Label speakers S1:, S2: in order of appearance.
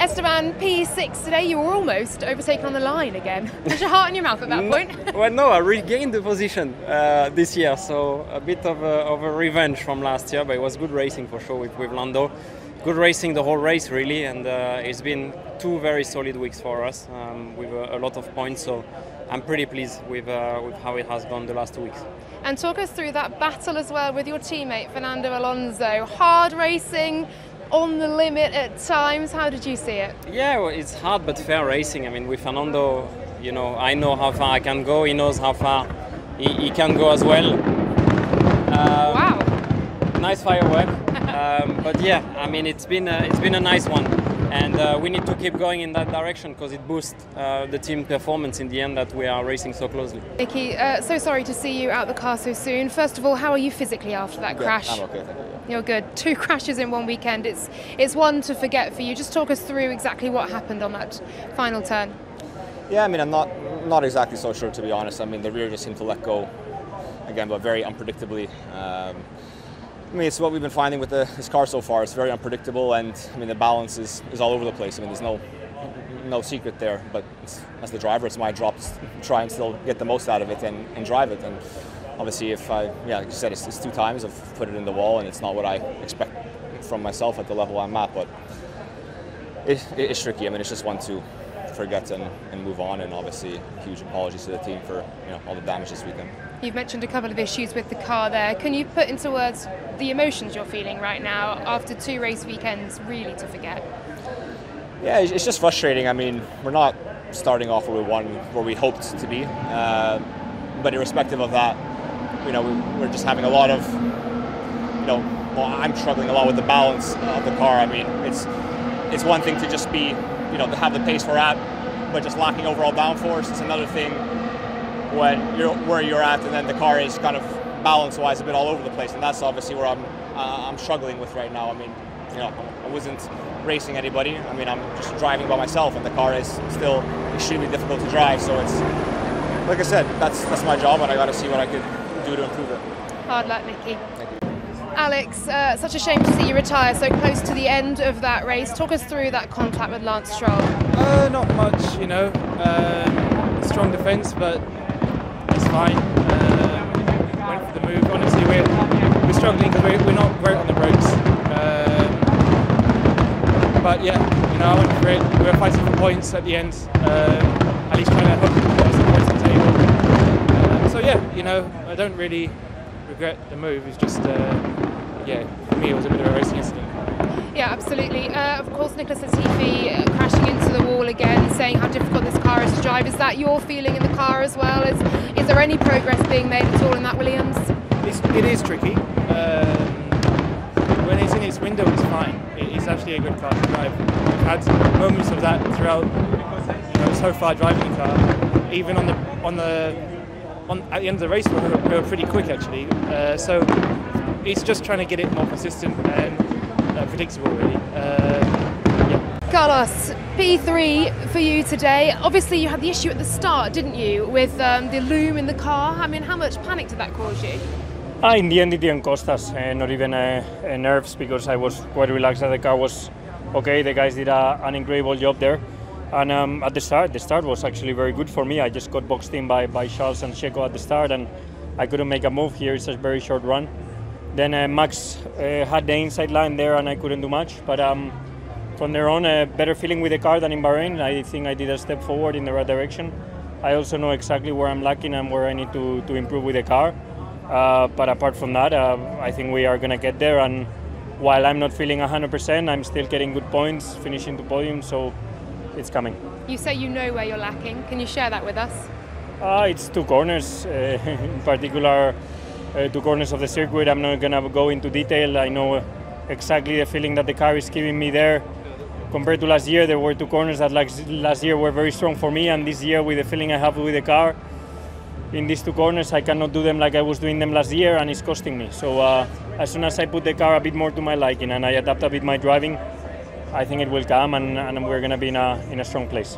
S1: Esteban, P6 today, you were almost overtaken on the line again. Was your heart in your mouth at that point?
S2: Well, no, I regained the position this year, so a bit of a revenge from last year, but it was good racing for sure with Lando. Good racing the whole race really, and it's been 2 very solid weeks for us with a lot of points, so I'm pretty pleased with how it has gone the last 2 weeks.
S1: And talk us through that battle as well with your teammate Fernando Alonso. Hard racing, on the limit at times. How did you see it?
S2: Yeah, well, it's hard but fair racing. I mean, with Fernando, you know, I know how far I can go. He knows how far he can go as well.
S1: Wow!
S2: Nice firework. But yeah, I mean, it's been a nice one, and we need to keep going in that direction because it boosts the team performance in the end that we are racing so closely.
S1: Nicky, so sorry to see you out the car so soon. First of all, how are you physically after that crash?
S3: I'm okay, thank you.
S1: You're good. 2 crashes in one weekend. It's one to forget for you. Just talk us through exactly what happened on that final turn.
S3: Yeah, I mean, I'm not exactly so sure, to be honest. I mean, the rear just seemed to let go again, but very unpredictably. I mean, it's what we've been finding with this car so far. It's very unpredictable, and I mean, the balance is all over the place. I mean, there's no secret there. But as the driver, it's my job to try and still get the most out of it and drive it. And obviously, like you said, it's 2 times I've put it in the wall, and it's not what I expect from myself at the level I'm at. But it's tricky. I mean, it's just one to forget and move on. And obviously, huge apologies to the team for all the damage this weekend.
S1: You've mentioned a couple of issues with the car there. Can you put into words the emotions you're feeling right now after 2 race weekends, really to forget?
S3: Yeah, it's just frustrating. I mean, we're not starting off where we hoped to be, but irrespective of that, we're just having a lot of, well, I'm struggling a lot with the balance of the car. I mean, it's one thing to just be, to have the pace we're at, but just lacking overall downforce. It's another thing when you're where you're at, and then the car is kind of balance-wise a bit all over the place, and that's obviously where I'm struggling with right now. I mean, I wasn't racing anybody. I mean, I'm just driving by myself, and the car is still extremely difficult to drive. So it's, like I said, that's my job, and I got to see what I could do to improve it.
S1: Hard luck, Nicky.
S3: Thank you.
S1: Alex, such a shame to see you retire so close to the end of that race. Talk us through that contact with Lance Stroll.
S4: Not much, strong defence, but it's fine. Went for the move. Honestly, we're struggling because we're not great on the brakes. But yeah, I went for it. We were fighting for points at the end. At least trying to hook some points on the table. So yeah, I don't really regret the move. It's just, for me it was a bit of a racing incident.
S1: Yeah, absolutely. Of course, Nicholas Latifi crashing into the wall again, saying how difficult this car is to drive. Is that your feeling in the car as well? Is there any progress being made at all in that Williams?
S4: It is tricky. When it's in its window, it's fine. It's actually a good car to drive. We've had moments of that throughout, so far driving the car. Even at the end of the race, we were pretty quick actually. So it's just trying to get it more consistent and predictable, really.
S1: Carlos, P3 for you today. Obviously, you had the issue at the start, didn't you, with the loom in the car? I mean, how much panic did that cause you?
S5: In the end, it didn't cost us, not even nerves, because I was quite relaxed that the car was okay. The guys did an incredible job there. And at the start was actually very good for me. I just got boxed in by Charles and Checo at the start, and I couldn't make a move here. It's a very short run. Then Max had the inside line there, and I couldn't do much. But from there on, a better feeling with the car than in Bahrain. I think I did a step forward in the right direction. I also know exactly where I'm lacking and where I need to improve with the car. But apart from that, I think we are going to get there. And while I'm not feeling 100%, I'm still getting good points, finishing the podium. So it's coming.
S1: You say you know where you're lacking. Can you share that with us?
S5: It's 2 corners, in particular 2 corners of the circuit. I'm not going to go into detail. I know exactly the feeling that the car is giving me there. Compared to last year, there were 2 corners that last year were very strong for me, and this year, with the feeling I have with the car, in these 2 corners, I cannot do them like I was doing them last year, and it's costing me. So as soon as I put the car a bit more to my liking and I adapt a bit my driving, I think it will come, and we're going to be in a strong place.